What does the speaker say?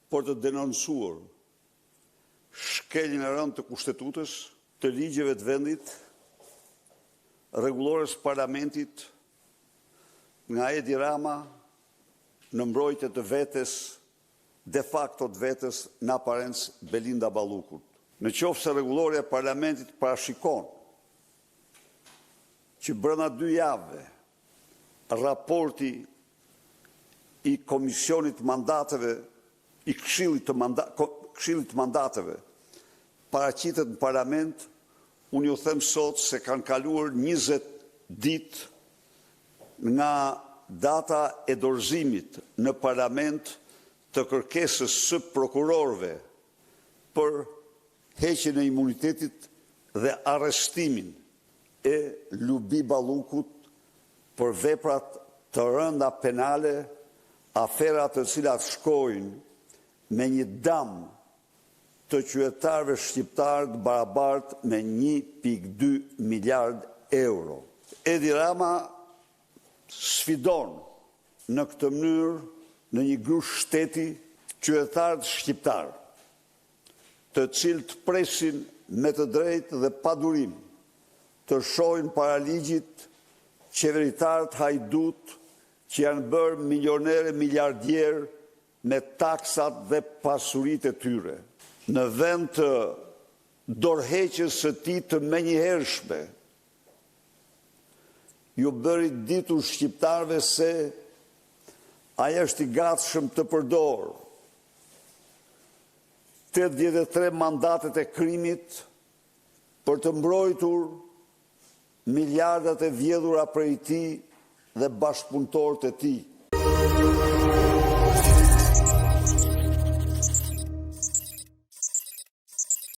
për të denoncuar shkeljen e rëndë të kushtetutës, të ligjeve të vendit, rregullores parlamentit, nga Edi Rama në mbrojtje të vetes, de facto të vetes, në aparencë Belinda Ballukut. Në qoftë se rregullorja e parlamentit parashikon që brenda 2 javëve raporti i Komisionit Mandateve, i Këshillit të Mandateve, paraqitet në parlament, unë ju them sot se kanë kaluar 20 ditë nga data e dorëzimit në parlament të kërkesës së prokurorëve për heqjen e imunitetit dhe arrestimin e Lubi Ballukut për veprat të rënda penale, aferat të cilat shkojnë me një dam të qytetarëve shqiptarë të barabartë me 1.2 miliard euro. Edi Rama sfidon në këtë mënyrë në një grush shteti qytetarët shqiptarë, të cilët presin me të drejtë dhe pa durim të shohin para ligjit qeveritarët hajdut që janë bërë milionerë miliardierë me taksat dhe pasuritë e tyre. Në vend të dorëheqjes së tij të menjëhershme, ju bëri ditur shqiptarëve se ai është i gatshëm të përdorë 83 mandatet e krimit për të mbrojtur miliardat e vjedhura prej tij dhe bashkëpunëtorët e tij.